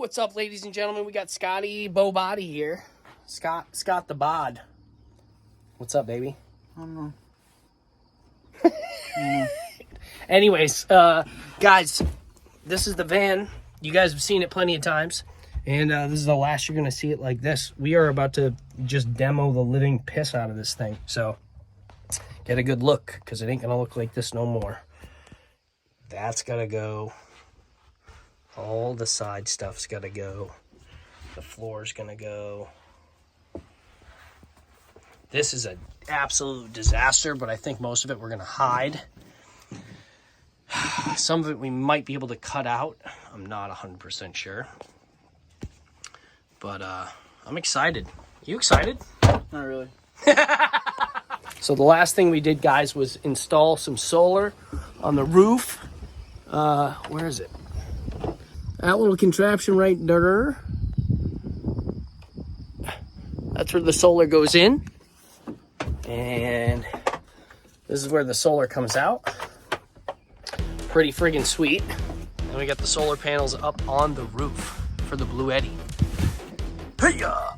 What's up, ladies and gentlemen? We got Scotty Bo Body here. Scott the Bod. What's up, baby? I don't know. Anyways, guys, this is the van. You guys have seen it plenty of times, and this is the last you're gonna see it like this. We are about to just demo the living piss out of this thing, so get a good look, because it ain't gonna look like this no more. That's gotta go. All the side stuff's gotta go. The floor's gonna go. This is an absolute disaster, but I think most of it we're gonna hide. Some of it we might be able to cut out. I'm not 100% sure. But I'm excited. You excited? Not really. So the last thing we did, guys, was install some solar on the roof. Where is it? That little contraption right there. That's where the solar goes in. And this is where the solar comes out. Pretty friggin' sweet. And we got the solar panels up on the roof for the Blue Eddy. Hey-ya!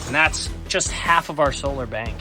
And that's just half of our solar bank.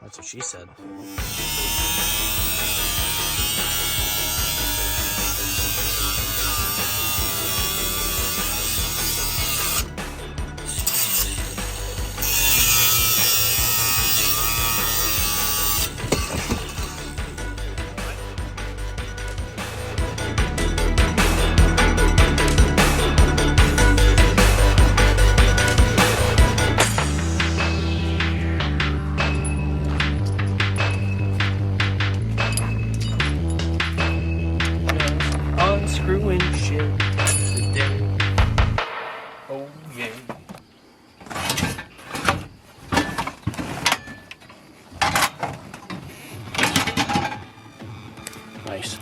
That's what she said. Unscrewing shit today. Oh yeah. Nice.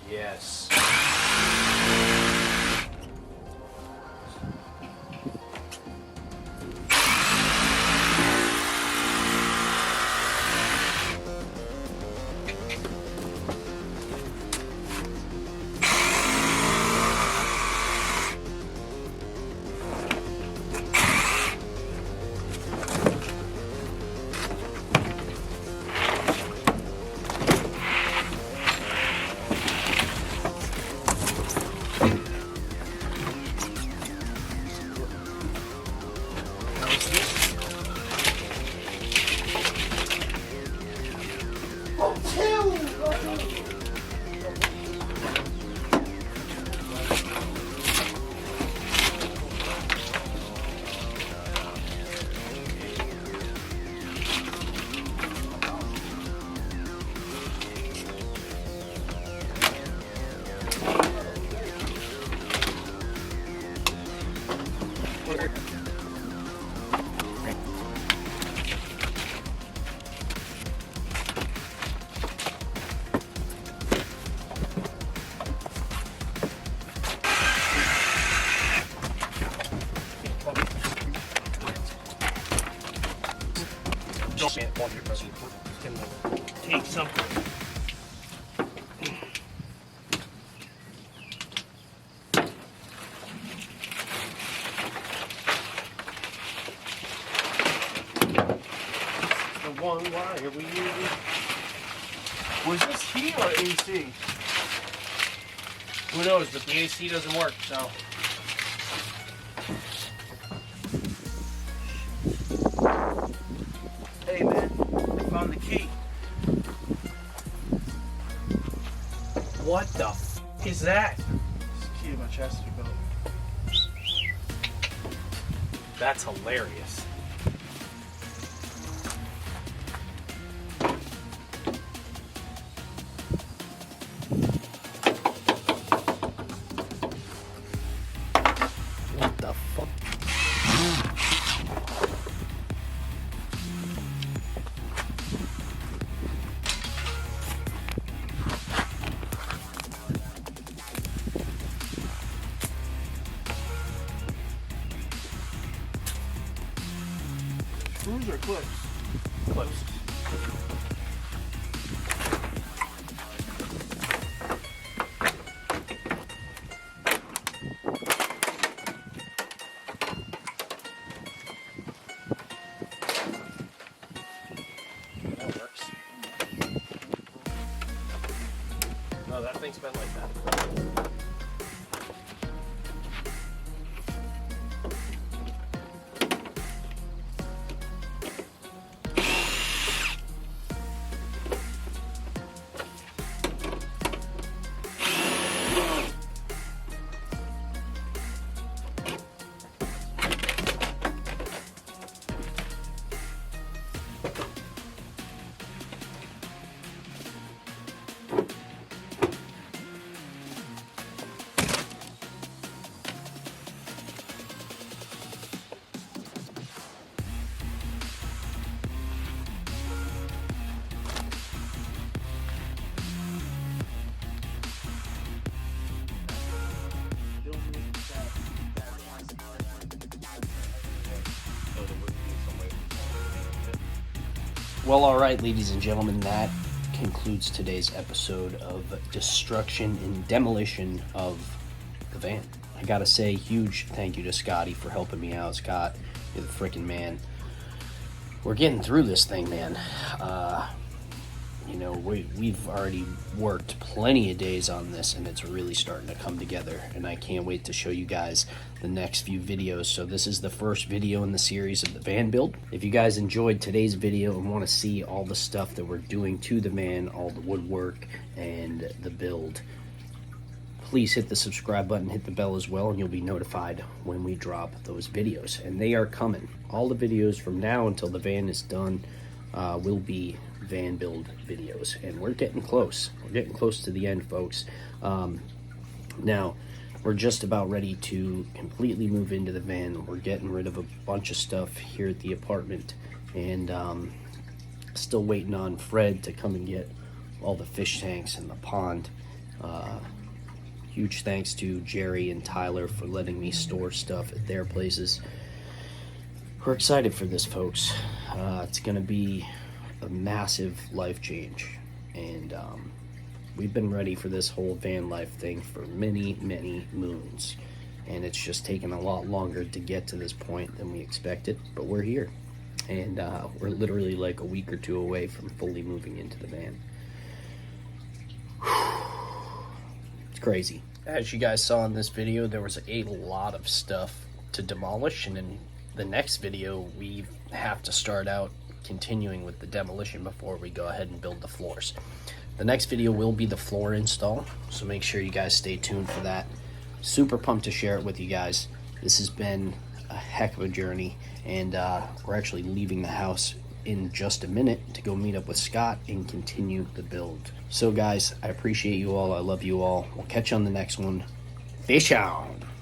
Yes. Take something. The one wire we use. Was this heat or AC? Who knows, but the AC doesn't work, so. Hey man, I found the key. What the f is that? It's the key to my chastity belt. That's hilarious. What the fuck? Screws or clips? Close. That works. No, that thing's been like that. Well, all right, ladies and gentlemen, that concludes today's episode of destruction and demolition of the van. I gotta say, huge thank you to Scotty for helping me out. Scott, you're the freaking man. We're getting through this thing, man. You know, we've already worked plenty of days on this, and it's really starting to come together, and I can't wait to show you guys the next few videos. So this is the first video in the series of the van build. If you guys enjoyed today's video and want to see all the stuff that we're doing to the van, all the woodwork and the build, please hit the subscribe button, hit the bell as well, and you'll be notified when we drop those videos. And they are coming. All the videos from now until the van is done will be van build videos, and we're getting close. We're getting close to the end, folks. Now, we're just about ready to completely move into the van. We're getting rid of a bunch of stuff here at the apartment, and still waiting on Fred to come and get all the fish tanks in the pond. Huge thanks to Jerry and Tyler for letting me store stuff at their places. We're excited for this, folks. It's gonna be a massive life change, and we've been ready for this whole van life thing for many moons, and it's just taken a lot longer to get to this point than we expected, but we're here, and we're literally like a week or two away from fully moving into the van. It's crazy. As you guys saw in this video, there was a lot of stuff to demolish, and in the next video we have to start out continuing with the demolition before we go ahead and build the floors. The next video will be the floor install, so make sure you guys stay tuned for that. Super pumped to share it with you guys. This has been a heck of a journey, and we're actually leaving the house in just a minute to go meet up with Scott and continue the build. So guys, I appreciate you all. I love you all. We'll catch you on the next one. Fish on!